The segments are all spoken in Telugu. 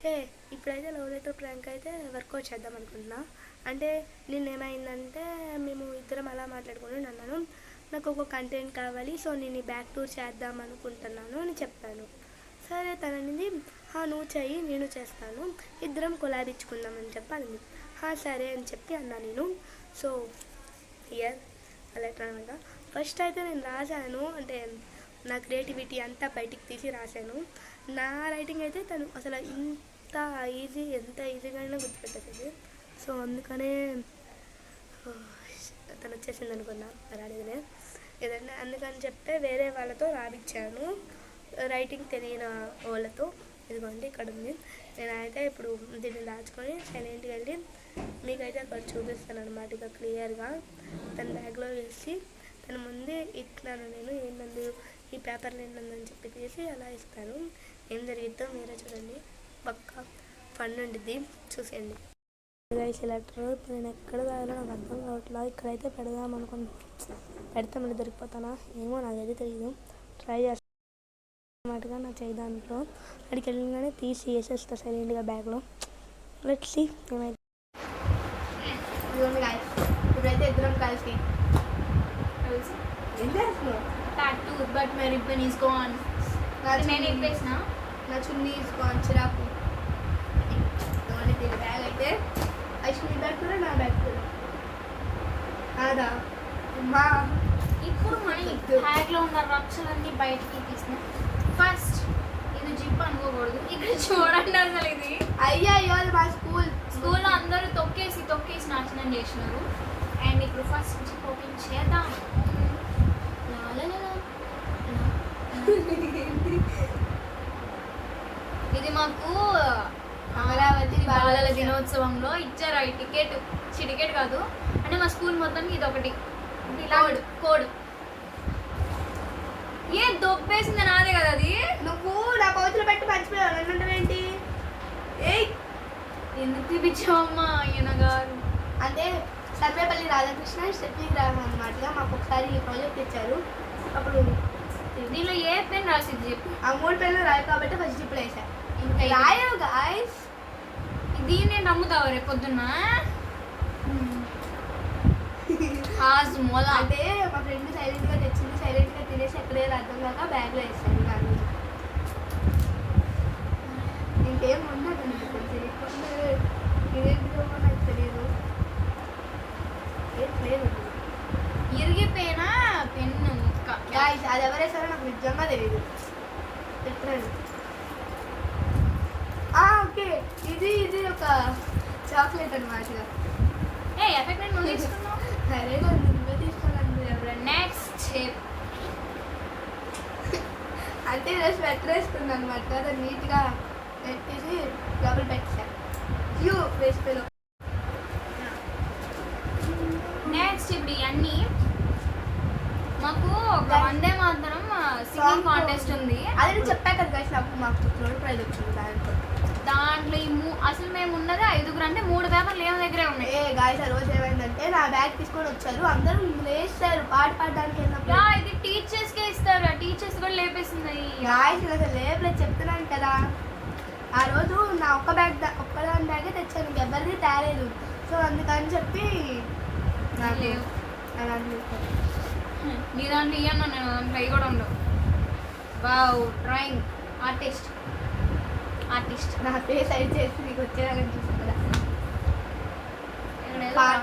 ఓకే, ఇప్పుడైతే లవ్ లెటర్ ప్రాంక్ అయితే వర్కౌట్ చేద్దాం అనుకుంటున్నా. అంటే నిన్నేమైందంటే మేము ఇద్దరం అలా మాట్లాడుకుని అన్నాను, నాకు ఒక కంటెంట్ కావాలి, సో నేను బ్యాక్ టూర్ చేద్దాం అనుకుంటున్నాను అని చెప్పాను. సరే తననింది, నువ్వు చెయ్యి నేను చేస్తాను, ఇద్దరం కొలాబిచ్చుకుందామని చెప్పాలి. సరే అని చెప్పి అన్నా నేను. సో ఇయర్ లెటర్ అనగా ఫస్ట్ అయితే నేను రాశాను, అంటే నా క్రియేటివిటీ అంతా బయటికి తీసి రాశాను. నా రైటింగ్ అయితే తను అసలు ఎంత ఈజీగానే గుర్తుపెట్టేసింది. సో అందుకనే తను వచ్చేసింది అనుకున్నా, రాలేదులే ఏదన్నా. అందుకని చెప్తే వేరే వాళ్ళతో రాపించాను, రైటింగ్ తెలియని వాళ్ళతో. ఇదిగోండి ఇక్కడ ఉంది. నేనైతే ఇప్పుడు దీన్ని దాచుకొని సైలెంట్గా వెళ్ళి మీకైతే అక్కడ చూపిస్తాను అనమాట, ఇక క్లియర్గా. తన బ్యాగ్లో వేసి తన ముందే ఇస్తున్నాను నేను, ఏంటందు ఈ పేపర్లు ఏంటందని చెప్పి తీసి అలా ఇస్తాను. ఏం జరిగిద్దో మీరే చూడండి, పక్కా ఫన్ ఉండిద్ది, చూసేయండి. లెటర్ ఇప్పుడు నేను ఎక్కడ కావాలో నాకు అర్థం కావట్లా. ఇక్కడైతే పెడదాం అనుకుంటున్నా, పెడితే మళ్ళీ దొరికిపోతానా ఏమో నాకైతే తెలియదు. ట్రై చేస్తాను అన్నమాటగా నా చేయి దాంట్లో. అక్కడికి వెళ్ళగానే తీసి వేసేస్తా సైలెంట్గా బ్యాగ్లో. లెట్స్ సీ ఏమైతే. ఇప్పుడైతే ఇద్దరం కలిసి ఏం చేస్తున్నావు? Tattoo but my ribbon is gone. నేను ఇప్పేసిన నా చున్నీ ఈస్ గాన్. చిరాకు. దీని బ్యాగ్ అయితే ఐశ్వర్య బ్యాగ్ కూడా నా బ్యాగ్ కూడా కాదా మా. ఇప్పుడు మన బ్యాగ్లో ఉన్న రక్షలన్నీ బయటికి తీసిన. ఫస్ట్ ఇది జిప్ అనుకోకూడదు. ఇక్కడ చూడండి అసలు ఇది అయ్యో మా స్కూల్లో అందరూ తొక్కేసి నాశనం చేసినారు. అండ్ ఇప్పుడు ఫస్ట్ జిప్ ఓపెన్ చేద్దాం. ఇది మాకు అమరావతి బాలల దినోత్సవంలో ఇచ్చారు. ఈ టికెట్ కాదు అంటే మా స్కూల్ మొత్తానికి ఇది ఒకటి కోడ్. ఏ దొబ్బేసింది నాదే కదా అది. నువ్వు నా పౌచులో పెట్టి మర్చిపోయావు ఏంటి? ఎందుకు చూపించావమ్మా ఈయన గారు? అంటే సర్వేపల్లి రాధాకృష్ణ స్టెప్లింగ్ రాము అనమాట. మాకు ఒకసారి ఈ ప్రాజెక్ట్ ఇచ్చారు. అప్పుడు దీనిలో ఏ పెన్ రాసిద్ది చెప్పు. ఆ 3 పెన్లు రాయి కాబట్టి ఫస్ట్ జిప్లో వేసాను. ఇంకా రాయవు గాయస్. దీన్ని నమ్ముతావు రేపు పొద్దున్న? అంటే మా ఫ్రెండ్ సైలెంట్గా తెచ్చింది, సైలెంట్గా తినేసి ఎక్కడే అర్థం కాక బ్యాగ్లో వేస్తాను. కానీ ఇంకేం ఉండదు, ఇదేంటిదో నాకు తెలియదు. ఏం లేదు, ఇరిగిపోయిన పెన్ను ముక్క. అది ఎవరేసారో నాకు నిజంగా తెలియదు. పెట్టండి. ఓకే, ఇది ఒక చాక్లెట్ అనమాట. ఎఫెక్ట్ నువ్వు తీసుకున్నావు. సరే నువ్వే తీసుకున్నాను. నెక్స్ట్ స్టెప్ అంటే ఈరోజు స్వెటర్ వేసుకుంది అనమాట. దాన్ని నీట్గా పెట్టేసి డబుల్ పెట్టాను. వేసిపోయాను. నెక్స్ట్ ఇప్పుడు ఇవన్నీ మాకు ఒక వందే మాత్రం సింగింగ్ కాంటెస్ట్ ఉంది. అది నేను చెప్పా కదా గైస్, నాకు మాకు ప్రైజ్ వచ్చింది దాంట్లో అసలు మేము ఉన్నది 5గురు, అంటే 3 పేపర్లు ఏమో దగ్గరే ఉన్నాయి. గాయస్ ఆ రోజు ఏమైందంటే నా బ్యాగ్ తీసుకొని వచ్చారు, అందరూ లేస్తారు పాట పాడడానికి వెళ్ళినప్పుడు. ఇది టీచర్స్కే ఇస్తారు, ఆ టీచర్స్ కూడా లేపేసింది. గాయస్ అసలు లేపలేదు చెప్తున్నాను కదా. ఆ రోజు నా ఒక్కదాని బ్యాగే తెచ్చాను, ఇంకెవరిది తేలేదు. సో అందుకని చెప్పి నీ దాంట్లో ఇయ్యన్నా, నేను దాంట్లో అవి కూడా ఉండవు. వావ్, డ్రాయింగ్ ఆర్టిస్ట్ నా ఫేస్ సైడ్ చేసి నీకు వచ్చేలాగని చూసుకుంటా. పాట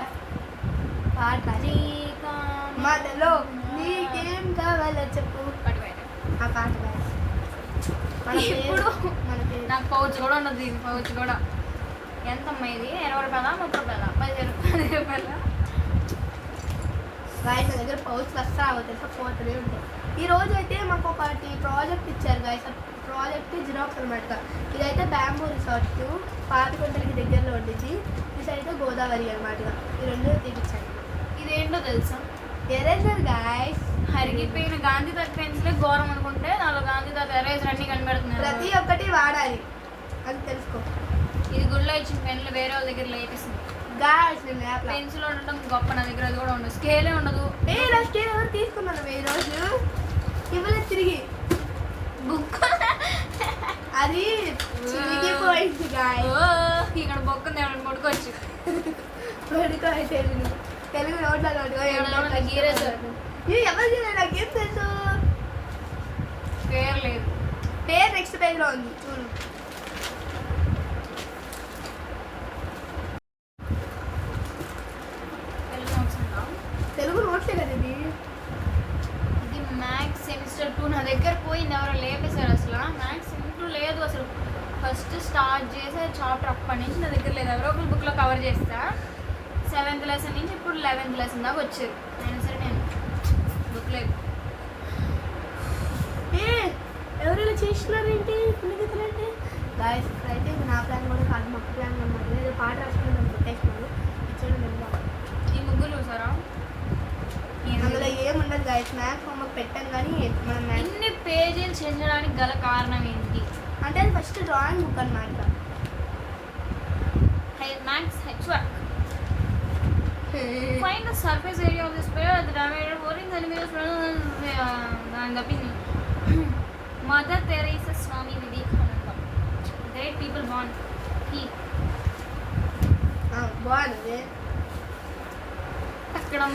మాటలో నీకేం కావాలో చెప్పు. ఆ పాట ఇప్పుడు నాకు పౌచ్ కూడా ఉండదు. దీని పౌచ్ కూడా ఎంతమ్మా ఇది? 20 రూపాయల 30 రూపాయల 10 రూపాయల? గాయస్ నా దగ్గర పౌచ్ వస్తా తెలుసా, పోతూనే ఉంటాయి. ఈ రోజు అయితే మాకు ఒకటి ప్రాజెక్ట్ ఇచ్చారు గాయస్. ప్రాజెక్ట్ జిరాక్స్ అనమాట. ఇదైతే బ్యాంబూ రిసార్ట్ పాపికొండలకి దగ్గరలో ఉండిద్ది. ఇది అయితే గోదావరి అనమాట. ఈ 2 తీపిచ్చాను. ఇదేంటో తెలుసా? Eraser guys. హరిగిపోయిన గాంధీ తాత పెన్సిలే ఘోరం అనుకుంటే దానిలో గాంధీ తాత ఎరేజర్ అన్ని కనిపెడుతున్నాయి. ప్రతి ఒక్కటి వాడాలి అది తెలుసుకో. ఇది గుళ్ళో ఇచ్చిన పెన్నులు వేరే వాళ్ళ దగ్గర లేపేసింది. పెన్సిల్ ఉండటం గొప్ప, నా దగ్గర అది కూడా ఉండదు. స్కేలే ఉండదు. నా స్కేల్ ఎవరు తీసుకున్నాను ఈ రోజు? ఇవ్వలేదు తిరిగి. బుక్ అది చిరిగిపోయింది గాయస్. ఇక్కడ బొక్కుంది ఏమన్నా కొడుకోవచ్చు. పడుకో అయితే తెలుగు నోట్లో ఎవరికి నాకేం తెలుసు. పేరు లేదు. పేరు నెక్స్ట్ పేజ్ లో ఉంది చూడు. తెలుగు నోట్స్ ఉందా? తెలుగు నోట్లే కదా ఇది. ఇది మ్యాథ్స్ సెమిస్టర్ 2 నా దగ్గర పోయింది, ఎవరో లేపేశారు. అసలు మ్యాథ్స్ సెమిస్టర్ లేదు అసలు. ఫస్ట్ స్టార్ట్ చేసే చాప్టర్ అప్పటి నుంచి నా దగ్గర లేదు. ఎవరో ఒకరు బుక్లో కవర్ చేస్తా. 7th లెసన్ నుంచి ఇప్పుడు 11th లెసన్ దాకా వచ్చారు. అయినా సరే నేను బుక్ లేదు. ఎవరైనా చేస్తున్నారేంటి పిల్లగితలంటే గాయస్. అయితే నా ప్లాన్ కూడా కాదు, మా ప్లాన్ అనమాట. ఏదో పాట రాసుకుని కొట్టేసినారు. ఇచ్చాడు ఈ ముగ్గురు చూసారా? అందులో ఏముండదు గాయస్. మ్యాథ్స్ హోంవర్క్ పెట్టాం కానీ మనం ఇన్ని పేజీలు చెందడానికి గల కారణం ఏంటి అంటే అది ఫస్ట్ డ్రాయింగ్ బుక్ అనమాట. Maths హెచ్వర్క్. Find the surface area of the sphere, the diameter, 14 centimeters. And Mother Teresa, Swami Vivekananda, great people born. He. బాగుంది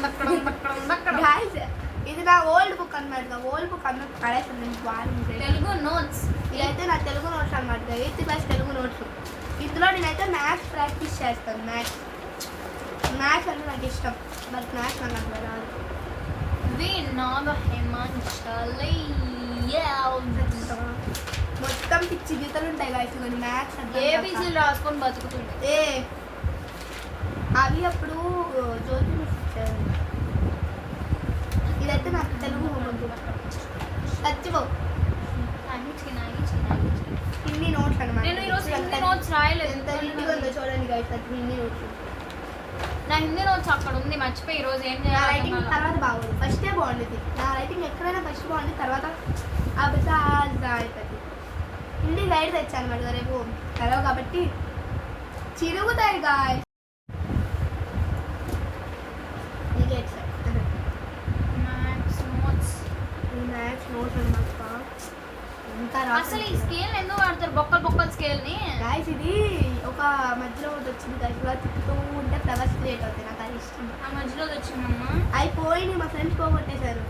తక్కడం. గాయస్. ఇది నా ఓల్డ్ బుక్ అనమాట. ఓల్డ్ బుక్ అందరూ పడేసాను. బాగుంది తెలుగు నోట్స్. ఇదైతే నా తెలుగు నోట్స్ అనమాట. 8th class Telugu notes. ఇందులో నేనైతే మ్యాథ్స్ ప్రాక్టీస్ చేస్తాను. మ్యాథ్స్ అంటే నాకు ఇష్టం, బట్ మ్యాథ్స్ నాకు అట్లా రాదు. మొత్తం పిచ్చి గీతలు ఉంటాయి గాయస్. కొన్ని మ్యాథ్స్ ఏబీసీలు రాసుకొని బతుకుతుండే. అవి అప్పుడు జ్యోతి మిస్ ఇచ్చారు. ఇదైతే నాకు తెలుగు చచ్చిపో. హిందీ నోట్స్ అనమాట. నేను ఈరోజు హిందీ నోట్స్ రాయలేదు. ఎంత నీట్గా ఉందో చూడండి గాయస్. అది హిందీ నోట్స్. నా హిందీ నోట్స్ అక్కడ ఉంది, మర్చిపోయి ఈరోజు ఏం నా రైటింగ్ చేయాలి. తర్వాత బాగుంది. ఫస్టే బాగుండేది నా రైటింగ్. ఎక్కడైనా ఫస్ట్ బాగుంది, తర్వాత అవుతుంది. హిందీ గైడ్ తెచ్చాను అనమాట. రేపు సెలవు కాబట్టి చిరుగుతాయి గాయస్. మ్యాథ్స్ నోట్స్ అనమాట. అసలు ఈ స్కేల్ ఎందుకు వాడతారు? బొక్కలు స్కేల్ ని గాయస్. ఇది ఒక మధ్యలో ఒకటి వచ్చింది గాయస్. ఇలా తిప్పుతూ ఉంటే ఫ్లవర్స్ క్రియేట్ అవుతాయి. నాకు అది ఇష్టం. ఆ మధ్యలో వచ్చిందమ్మా. అవి పోయి మా ఫ్రెండ్స్ పోగొట్టేశారు.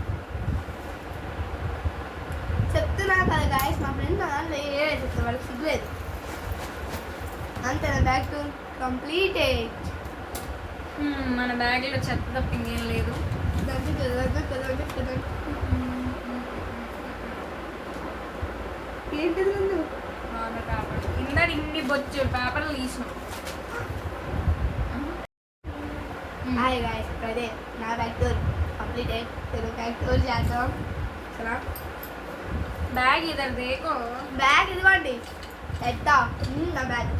చెప్తున్నా కదా గాయస్, మా ఫ్రెండ్స్ దాంట్లో చెప్తారు. వాళ్ళకి సిగ్గులేదు. అంతేనా? Back to complete. మన బ్యాగ్ లో చెత్త తప్ప ఇంకేం లేదు. ఏంటిది ముందు ఇందా ఇన్ని బొచ్చు పేపర్లు తీసిన. Hi guys. అదే నా back tour complete. Telugu back tour చేద్దాం. అసలు బ్యాగ్ ఇద్దరు దేకో. బ్యాగ్ ఇదిగోండి. ఎత్తా నా బ్యాగ్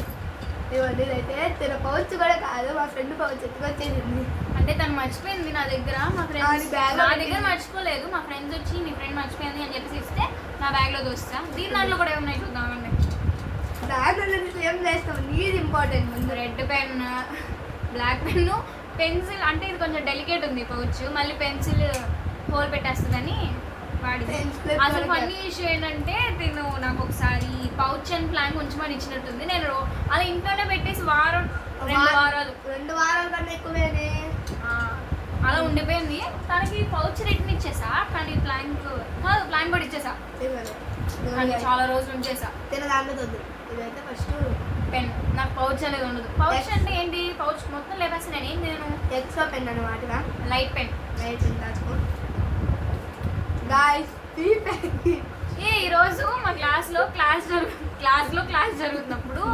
ఇదిగోండి. ఇదైతే తిన పౌచ్ కూడా కాదు, మా ఫ్రెండ్ పౌచ్ ఎత్తుకొచ్చేసింది. అంటే తను మర్చిపోయింది నా దగ్గర. మా ఫ్రెండ్స్ నా దగ్గర మర్చిపోలేదు. మా ఫ్రెండ్స్ వచ్చి మీ ఫ్రెండ్ మర్చిపోయింది అని చెప్పేసి ఇస్తే నా బ్యాగ్ లో దోస్తా. దీని దాంట్లో కూడా ఏమున్నాయి చూద్దామండి. దాంట్లో ఏం చేస్తాం? నీది ఇంపార్టెంట్. ముందు red pen, black pen, pencil. అంటే ఇది కొంచెం డెలికేట్ ఉంది పౌచ్. మళ్ళీ పెన్సిల్ హోల్ పెట్టేస్తుందని వాడిది. అసలు ఫన్నీ ఇష్యూ ఏంటంటే తిను నాకు ఒకసారి పౌచ్ అండ్ ప్లాన్ ఉంచమని ఇచ్చినట్టుంది. నేను అలా ఇంట్లోనే పెట్టేసి 2 వారాల కన్నా ఎక్కువేనే అలా ఉండిపోయింది. తనకి పౌచ్ రిటర్న్ ఇచ్చేసా, కానీ ప్లాన్ కూడా ఇచ్చేసా. కానీ చాలా రోజులు ఉంచేసా. తిన దాంట్లో వద్దు. ఇదైతే ఫస్ట్ పెన్. నాకు పౌచ్ అనేది ఉండదు. పౌచ్ అంటే ఏంటి? పౌచ్ మొత్తం లేపేసి నేను ఏం చేయను. ఎక్స్ట్రా పెన్ అనమాట. Light pen. దాచుకో గాయ్స్. ఈరోజు మా క్లాస్ జరుగుతున్నప్పుడు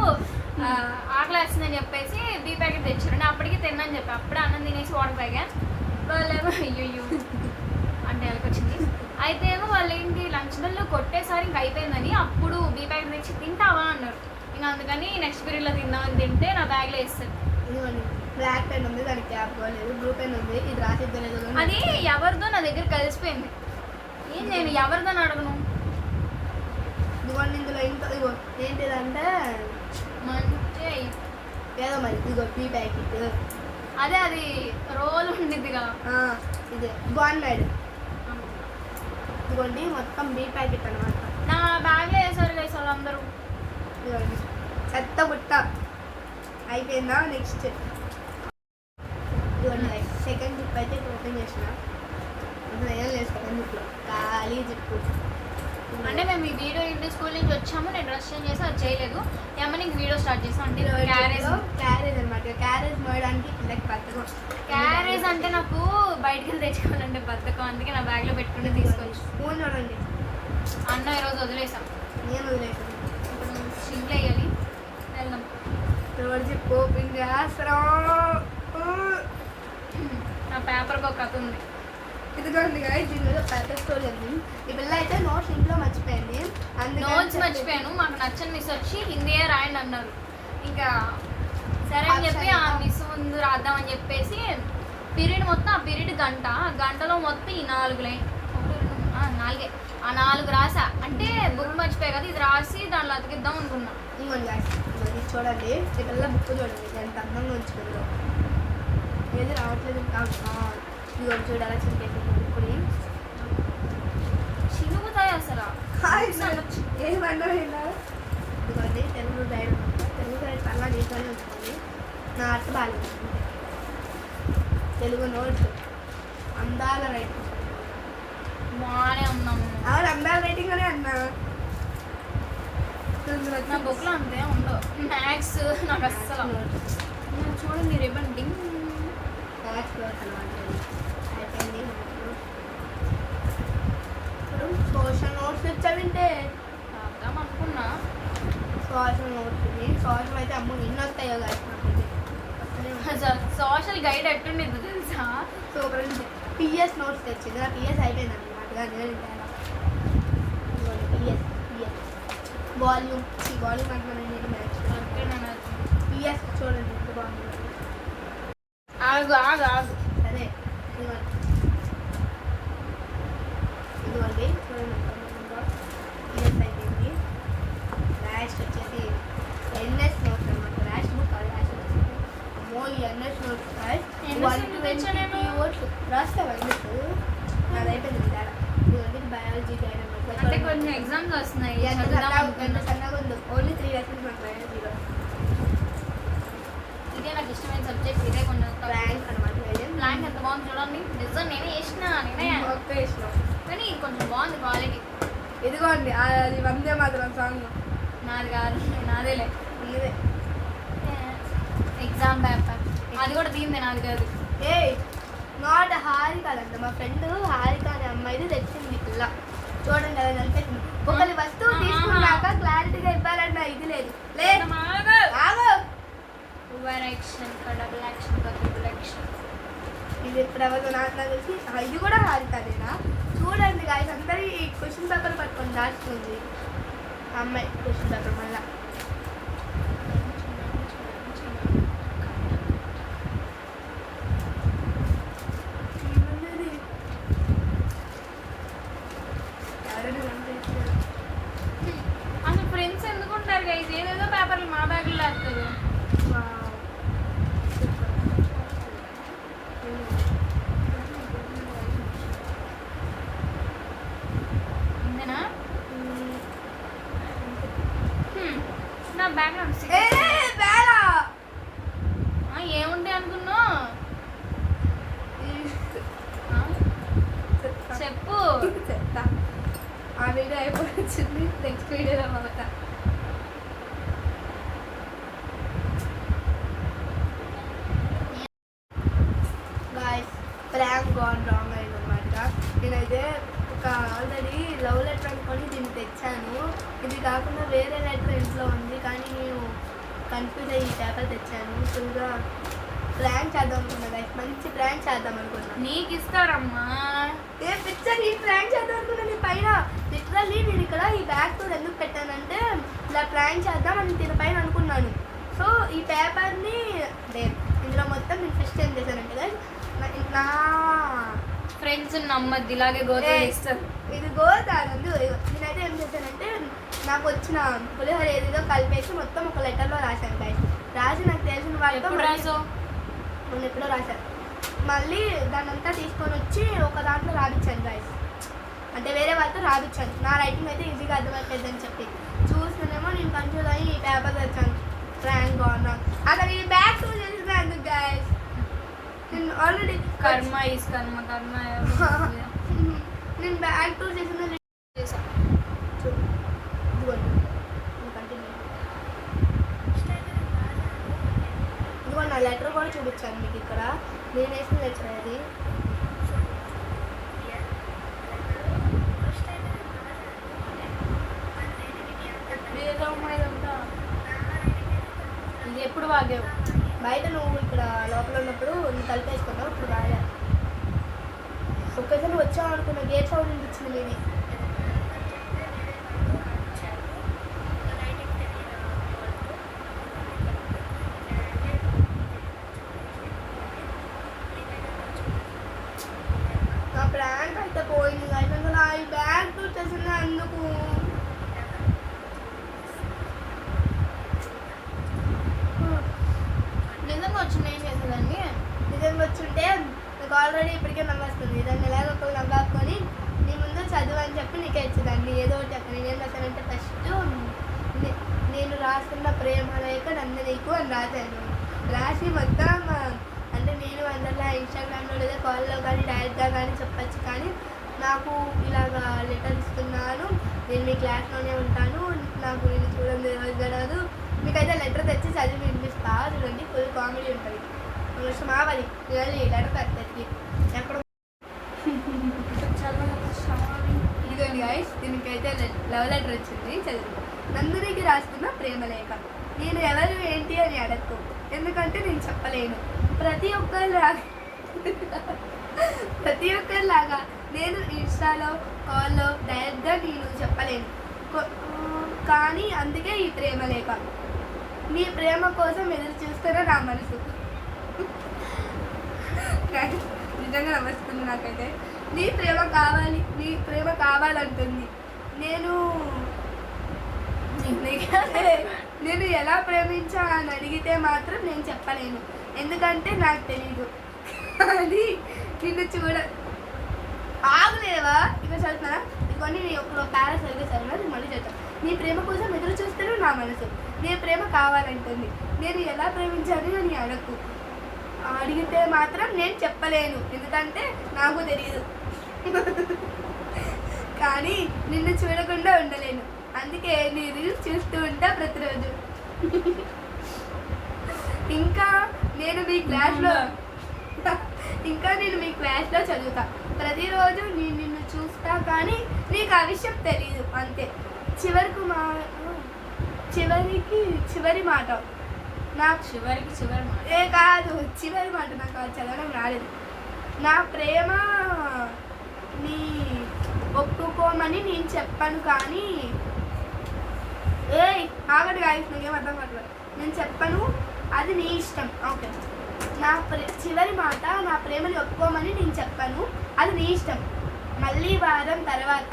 ఆకలేస్తుందని చెప్పేసి బీ ప్యాకెట్ తెచ్చారండి. అప్పటికి తిన్నాను చెప్పి అప్పుడే అన్నం తినేసి వాటర్ తాగా. వాళ్ళేమో అయ్యో అంటే ఎలాగొచ్చింది. అయితే ఏమో వాళ్ళు ఏంటి లంచ్ బెల్ కొట్టేసారి ఇంక అయిపోయిందని అప్పుడు బీ ప్యాకెట్ తెచ్చి తింటావా అన్నారు. ఇంకా అందుకని నెక్స్ట్ పీరియడ్లో తిందామని తింటే నా బ్యాగ్లో వేస్తారు. ఇదిగోండి బ్లాక్ పెన్ ఉంది, దానికి క్యాప్ లేదు. బ్లూ పెన్ ఉంది, ఇది రాసిద్దలేదు. అది ఎవరిదో నా దగ్గర కలిసిపోయింది. ఏం నేను ఎవరిదో అడగను. ఇదిగోండి ఇందులో ఇంకా ఇదిగో ఏంటిదంటే మంచి ఏదో మరి ఇదిగో బీ ప్యాకెట్. అదే అది రోల్ ఉండిద్దిగా. ఇదే బాగున్నాడు. ఇదిగోండి మొత్తం బీ ప్యాకెట్ అనమాట. నా బ్యాగ్లో వేసారు కదా అందరూ. ఇదిగోండి చెత్త బుట్ట అయిపోయిందా. నెక్స్ట్ ఇదిగోండి సెకండ్ జిప్ అయితే ఇప్పుడు ఓపెన్ చేసిన. అసలు ఏం లేదు సెకండ్ జిప్లో, ఖాళీ జిప్పు. అంటే మేము ఈ వీడియో ఇంటి స్కూల్ నుంచి వచ్చాము, నేను డ్రెస్ చేంజ్ చేసి అది చేయలేదు. ఏమని ఇంక వీడియో స్టార్ట్ చేసాం. అంటే క్యారేజ్ అనమాట. క్యారేజ్ మోయడానికి పిల్లకి బద్దకం. క్యారేజ్ అంటే నాకు బయటికి వెళ్ళి తెచ్చుకోవాలంటే బద్దకం, అందుకే నా బ్యాగ్లో పెట్టుకుంటే తీసుకోవచ్చు. ఫోన్ చూడండి, అన్న ఈరోజు వదిలేసాం, నేను వదిలేసాను. ఇప్పుడు సింక్ వేయాలి, వెళ్దాం. ఎవరు చెప్పు ఓపెన్ చేస్తాం. నా పేపర్కి ఒక కథ ఉంది. ఇదిగోండి గాయ, దీని మీద పేపర్ స్టోరీ ఉంది. ఈ పిల్ల అయితే నోట్స్ ఇంట్లో మర్చిపోయింది. నోట్స్ మర్చిపోయాను, మాకు నచ్చని మిస్ వచ్చి హిందీయే రాయండి అన్నారు. ఇంకా సరే అని చెప్పి ఆ మిస్ ముందు రాద్దామని చెప్పేసి పీరియడ్ మొత్తం, ఆ పీరియడ్ గంటలో మొత్తం ఈ 4 లైన్, 4 ఆ 4 రాసా. అంటే బుక్ మర్చిపోయా కదా, ఇది రాసి దాంట్లో అతికిద్దాం అనుకున్నా. ఇంకోండి గాయ, ఇది చూడండి, ఈ పిల్ల బుక్ చూడండి ఎంత అందంగా ఉంచుకుందో. ఏది రావట్లేదు. ఇదిగో చూడాలా చింపేసి బుక్కుని చినుగుతాయి అసలు. ఏమన్నా ఇదిగోండి తెలుగు గైడ్, తెలుగు గైడ్ పర్లా నీతోనే ఉంచుకోండి. నా అర్థం బాగాలేదు. తెలుగు నోట్స్ అందాల రైటింగ్ బాగానే ఉన్నాము. అవును, అందాల రైటింగ్ అనే అన్నా. నా బుక్లో అంతే ఉండవు. మ్యాథ్స్ నాకు అస్సలు. చూడండి రిబన్ డింగ్. మ్యాథ్స్ అయిపోయింది. ఇప్పుడు సోషల్ నోట్స్ ఇచ్చామంటే రాద్దాం అనుకున్నా. సోషల్ నోట్స్ ఇది. సోషల్ అయితే అమ్మ ఎన్ని వస్తాయో కాదు. సోషల్ గైడ్ ఎట్టుండిద్దు తెలుసా. సూపర్. పిఎస్ నోట్స్ తెచ్చింది. నా పిఎస్ అయిపోయింది అనమాట. పిఎస్ వాల్యూమ్ అంటున్నాను. మ్యాథ్స్ పిఎస్ చూడండి ఎంత బాగుంది. ఆగు ఆగు ఆగు. సరే ఇదిగోండి చూడండి పిఎస్ అయిపోయింది. లాస్ట్ వచ్చేసి ఎన్ఎస్ నోట్స్ అనమాట. లాస్ట్ బుక్ లాస్ట్ వచ్చేసి అమ్మో ఈ ఎన్ఎస్ నోట్స్ రాస్తావా ఎన్ఎస్? అది అయిపోయింది కదా. ఇదిగోండి బయాలజీ గైడ్ అనమాట. అంటే కొన్ని ఎగ్జామ్స్ వస్తున్నాయి. ఎంత సన్నగా ఉందో. ఓన్లీ 3 లెసన్స్ మాకు బయాలజీలో. ఇదే నాకు ఇష్టమైన సబ్జెక్ట్. ఇదే కొంచెం ర్యాంక్ అనమాట. బ్లాంక్ ఎంత బాగుంది చూడండి. నిజం నేనే వేసిన కానీ కొంచెం బాగుంది క్వాలిటీ. ఇదిగోండి అది వందే మాత్రం సాంగ్. నాది కాదు, నాదేలే. ఇదే ఎగ్జామ్ పేపర్ అది కూడా దీందే, నాది కాదు. ఏ నాట్ హారిక అంట. మా ఫ్రెండ్ హారిక అనే అమ్మాయిది తెచ్చింది పిల్ల. చూడండి అలా కలిపేసింది. ఒకరి వస్తువు తీసుకున్నాక క్లారిటీగా ఇవ్వాలన్న ఇది లేదు. లేదు డబుల్ యాక్షన్, ట్రిపుల్ యాక్షన్. ఇది ఇప్పుడు ఎవరు నాకు తెలిసి ఇది కూడా హారికనేనా. చూడండి గాయస్, అందరి క్వశ్చన్ పేపర్ పట్టుకొని దాచుకుంది అమ్మాయి. క్వశ్చన్ పేపర్ మళ్ళా అసలు ఫ్రెండ్స్ ఎందుకుంటారు గైస్, ఏదేదో పేపర్లు మా బ్యాగ్లో వేస్తారు. ఇంతేనా? నా బ్యాగ్లో ఏముంటాయి అనుకున్నా? చెప్పు. చెప్తా. ఆ వీడియో అయిపోయింది. నెక్స్ట్ వీడియోలో మమత. గాయస్ ప్రాంక్ గాన్ రాంగ్ అయిందన్నమాట. నేనైతే ఒక ఆల్రెడీ లవ్ లెటర్ అనుకొని దీన్ని తెచ్చాను. ఇది కాకుండా వేరే లెటర్ ఇంట్లో ఉంది, కానీ నేను కన్ఫ్యూజ్ అయ్యి పేపర్ తెచ్చాను. ఫుల్గా ప్రాంక్ చేద్దాం అనుకున్నా గైస్. మంచి ప్రాంక్ చేద్దాం అనుకున్నా. నీకు ఇస్తారమ్మా. ఏ పిక్చర్ ఈ ప్రాంక్ చేద్దాం అనుకున్నా. నీ పైన లిటరల్లీ నేను ఇక్కడ ఈ బ్యాగ్తో ఎందుకు పెట్టానంటే ఇలా ప్రాంక్ చేద్దాం అని దీని పైన అనుకున్నాను. సో ఈ పేపర్ని ఇందులో మొత్తం నేను ఫస్ట్ ఏం చేశానంటే గైస్, నా ఫ్రెండ్స్ నమ్మద్ది, ఇలాగే గోతే ఇస్తారు. ఇది గోతాగందు. నేనైతే ఏం చేశానంటే నాకు వచ్చిన పులిహోర ఏదేదో కలిపేసి మొత్తం ఒక లెటర్లో రాశాను గైస్. రాసి నాకు తెలిసిన వాళ్ళతో నేను ఎప్పుడో రాశాను. మళ్ళీ దాన్ని అంతా తీసుకొని వచ్చి ఒక దాంట్లో రాపించాను గైస్. అంటే వేరే వాళ్ళతో రాపించాను. నా రైటింగ్ అయితే ఈజీగా అర్థమైపోద్దని చెప్పి చూస్తేనేమో నేను కన్ఫ్యూజ్ అయ్యి ఈ పేపర్ తెచ్చాను. ర్యాంక్ బాగున్నా అక్కడ నేను బ్యాక్ టూ చేసిన అందుకు గైస్ నేను ఆల్రెడీ కర్మ ఈస్ కర్మ కర్మ నేను బ్యాక్ టూ చేసిన చేసా. ఇదిగో నా లెటర్ కూడా చూపించాను మీకు ఇక్కడ. నేను వేసిన లెటర్ అది. ఇది ఎప్పుడు వాగావు? బయట నువ్వు ఇక్కడ లోపల ఉన్నప్పుడు నువ్వు కలిపేసుకున్నావు. ఇప్పుడు రాయా ఒక్కసారి వచ్చావు అనుకున్న గేట్ సౌండ్ వినిపించింది మీది. నా ప్రాంక్ అయితే పోయింది అయిపోయింది. నా ఈ బ్యాగ్ వచ్చేసింది అందుకు. నిజంగా వచ్చింది ఏం చేసేదాన్ని? నిజంగా వచ్చుంటే నాకు ఆల్రెడీ ఇప్పటికే నమ్మేస్తుంది. దాన్ని ఎలాగో ఒకరు నవ్వాకొని నీ ముందు చదువు అని చెప్పి నీకే ఇచ్చేదాన్ని. ఏదో ఒకటి చెప్పి నేనేం రాశానంటే ఫస్ట్ నేను రాస్తున్న ప్రేమ లేక నన్ను నీకు అని రాశాను. రాసి మొత్తం అంటే నేను అందరిలా ఇన్స్టాగ్రామ్లో లేదా కాల్లో కానీ డైరెక్ట్గా కానీ చెప్పచ్చు. కానీ నాకు ఇలాగా లెటర్ ఇస్తున్నాను, నేను మీ క్లాస్లోనే ఉంటాను, నాకు నేను చూడండి రోజు గడవదు, మీకైతే లెటర్ తెచ్చి చదివి వినిపిస్తా చూడండి. ఫుల్ కామెడీ ఉంటుంది. మావాలి లెటర్ తెచ్చి ఎక్కడ ఇదిగోండి గైస్, దీనికైతే లవ్ లెటర్ వచ్చింది. చదువు. నందినికి రాస్తున్న ప్రేమలేఖ. నేను ఎవరు ఏంటి అని అడగకు, ఎందుకంటే నేను చెప్పలేను. ప్రతి ఒక్కరిలాగా నేను ఇన్స్టాలో కాల్లో డైరెక్ట్గా నేను చెప్పలేను. కానీ అందుకే ఈ ప్రేమలేఖ. నీ ప్రేమ కోసం ఎదురు చూస్తున్న నా మనసు. నిజంగా నమస్తుంది నాకైతే. నీ ప్రేమ కావాలంటుంది. నేను ఎలా ప్రేమించా అని అడిగితే మాత్రం నేను చెప్పలేను, ఎందుకంటే నాకు తెలీదు. అది నిన్ను ఆగులేవా ఇక చదువుతున్నా. ఇదిగోని నేను ఒక ప్యారెస్ అయితే చదివినా నేను మళ్ళీ చదువుతాను. నీ ప్రేమ కోసం ఎదురు చూస్తాను నా మనసు. నీ ప్రేమ కావాలంటుంది. నేను ఎలా ప్రేమించాను అని అడగకు, అడిగితే మాత్రం నేను చెప్పలేను, ఎందుకంటే నాకు తెలియదు. కానీ నిన్ను చూడకుండా ఉండలేను, అందుకే నీ రీల్స్ చూస్తూ ఉంటా ప్రతిరోజు. ఇంకా నేను మీ క్లాస్లో చదువుతా. ప్రతిరోజు నేను నిన్ను చూస్తా, కానీ నీకు ఆ విషయం తెలియదు అంతే. చివరి మాట నాకు చివరి మాట నాకు చదవడం రాలేదు. నా ప్రేమ నీ ఒప్పుకోమని నేను చెప్పాను, కానీ ఆగడు గాయస్, నాకేం అర్థం కావట్లేదు. నేను చెప్పను, అది నీ ఇష్టం. ఓకే, చివరి మాట, నా ప్రేమని ఒప్పుకోమని నేను చెప్పాను, అది నీ ఇష్టం. మళ్ళీ వారం తర్వాత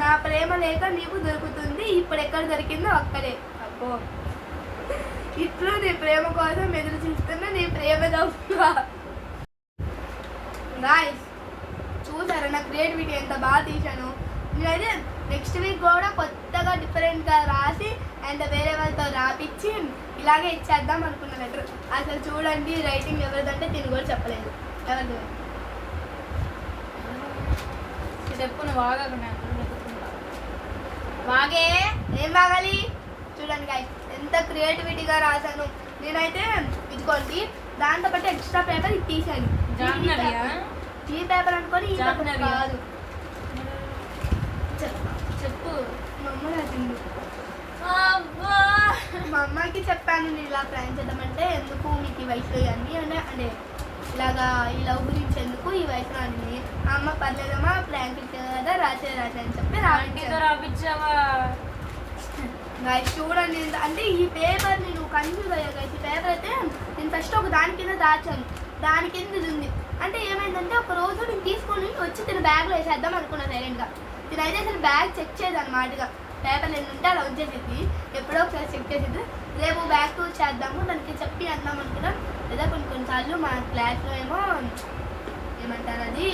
నా ప్రేమ లేక నీకు దొరుకుతుంది, ఇప్పుడు ఎక్కడ దొరికిందో అక్కడే. అబ్బో, ఇట్లు నీ ప్రేమ కోసం ఎదురు చూస్తున్నా నీ ప్రేమ గాయ్స్. చూసారా నా క్రియేటివిటీ ఎంత బాగా తీశాను. నేనైతే నెక్స్ట్ వీక్ కూడా కొత్తగా డిఫరెంట్గా రాసి అండ్ వేరే వాళ్ళతో రాపిచ్చి ఇలాగే ఇచ్చేద్దాం అనుకున్న లెటర్. అసలు చూడండి రైటింగ్ ఎవరిదంటే తిని కూడా చెప్పలేదు. ఎవరిది చెప్పు, నువ్వు వాగే. ఏం బాగాలి చూడండి గాయ్స్, ఎంత క్రియేటివిటీగా రాశాను నేనైతే. ఇదిగోండి, దాంతో పాటు ఎక్స్ట్రా పేపర్ ఇది తీసాను. ఈ పేపర్ అనుకొని ఈ పేపర్ కాదు. చెప్పు. మా అమ్మ రాసింది. మా అమ్మకి చెప్పాను నేను ఇలా ప్లాన్ చేద్దామంటే, ఎందుకు మీకు ఈ వయసులో ఇవన్నీ అంటే ఇలాగా ఈ లవ్ గురించి ఎందుకు ఈ వయసులో అన్ని. అమ్మ పర్లేదమ్మా ప్లాంక్ ఇచ్చావు కదా రాసే అని చెప్పి రాపించావా. చూడండి, అంటే ఈ పేపర్ నేను కన్ఫ్యూజ్ అయ్యా. ఈ పేపర్ అయితే నేను ఫస్ట్ ఒక దాని కింద దాచాను, దాని కింద ఇది ఉంది. అంటే ఏమైందంటే ఒక రోజు నేను తీసుకొని వచ్చి తిన బ్యాగ్లో వేసేద్దాం అనుకున్నాను సైలెంట్గా. తినైతే అసలు బ్యాగ్ చెక్ చేయదు అన్నమాటగా. పేపర్ నేను ఉంటే అలా వచ్చేసింది, ఎప్పుడో ఒకసారి చెక్ చేసింది. రేపు బ్యాగ్ చేద్దాము దానికి చెప్పి అందాం అనుకున్నాం. లేదా కొన్నిసార్లు మా క్లాస్లో ఏమో ఏమంటారు అది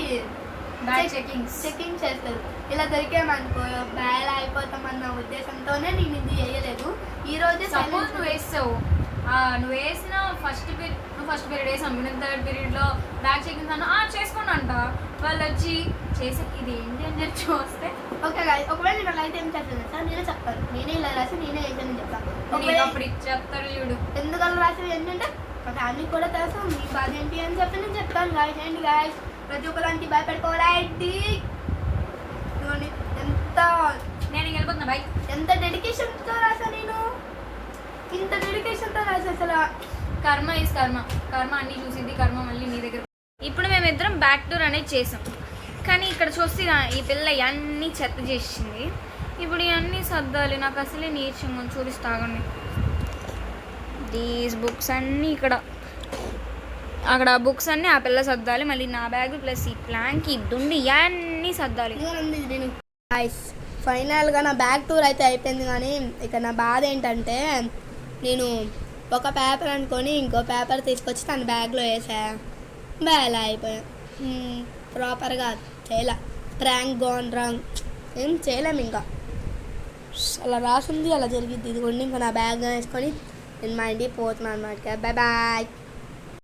బ్యాగ్ చెకింగ్స్ చెకింగ్ చేస్తారు. ఇలా దొరికామనుకో బ్యాగ్ అయిపోతామన్న ఉద్దేశంతోనే నేను ఇది చేయలేదు. ఈ రోజే సపోజ్ నువ్వు వేస్తావు, నువ్వు వేసిన ఫస్ట్ పీరియడ్ వేసాను, నేను థర్డ్ పీరియడ్లో బ్యాగ్ చెకింగ్ అన్నా చేసుకోండి అంట. వాళ్ళు వచ్చి చేసే ఇది ఏంటి అని చెప్పి చూస్తే ఓకే ఒకవేళ నేను అయితే ఏం చేస్తాను సార్ నేనే చెప్తాను, నేనే ఇలా రాసి నేనే వేసానని చెప్తాను. అప్పుడు చెప్తారు చూడు ఎందుకలా రాసి ఏంటంటే మా ఫ్యామిలీకి కూడా తెలుసు మీ బాధ ఏంటి అని చెప్పి నేను చెప్తాను. గాయస్ ఏంటి గాయస్ ప్రతి ఒక్కరికి భయపెట్టుకోవాలి. ఎంత నేను వెళ్ళిపోతున్నా బై. ఎంత డెడికేషన్తో రాసా నేను, ఇంత డెడికేషన్తో రాసా అసలు. కర్మ ఈజ్ కర్మ, కర్మ అన్నీ చూసింది, కర్మ మళ్ళీ నీ దగ్గర. ఇప్పుడు మేమిద్దరం బ్యాక్ టూర్ అనేది చేసాం, కానీ ఇక్కడ చూస్తే ఈ పిల్ల అన్నీ చెత్త చేసింది. ఇప్పుడు ఇవన్నీ సర్దాలి, నాకు అసలే నీరసంగా చూపిస్తాగండి. దీస్ బుక్స్ అన్నీ ఇక్కడ, అక్కడ బుక్స్ అన్నీ ఆ పిల్ల సర్దాలి, మళ్ళీ నా బ్యాగ్ ప్లస్ ఈ ప్లాంక్ ఈ దుండి ఇవన్నీ సర్దాలి. నేను ఫైనల్గా నా బ్యాగ్ టూర్ అయితే అయిపోయింది. కానీ ఇక నా బాధ ఏంటంటే నేను ఒక పేపర్ అనుకొని ఇంకో పేపర్ తీసుకొచ్చి తన బ్యాగ్లో వేసా, బ్యాగ్ అయిపోయా. ప్రాపర్గా చేయలే, ర్యాంక్ గోన్ రాంగ్ ఏం చేయలేము. ఇంకా అలా రాసింది అలా జరిగింది. ఇదిగోండి ఇంకా నా బ్యాగ్ వేసుకొని నేను మా ఇంటికి పోతున్నాను అన్నమాట. Bye bye.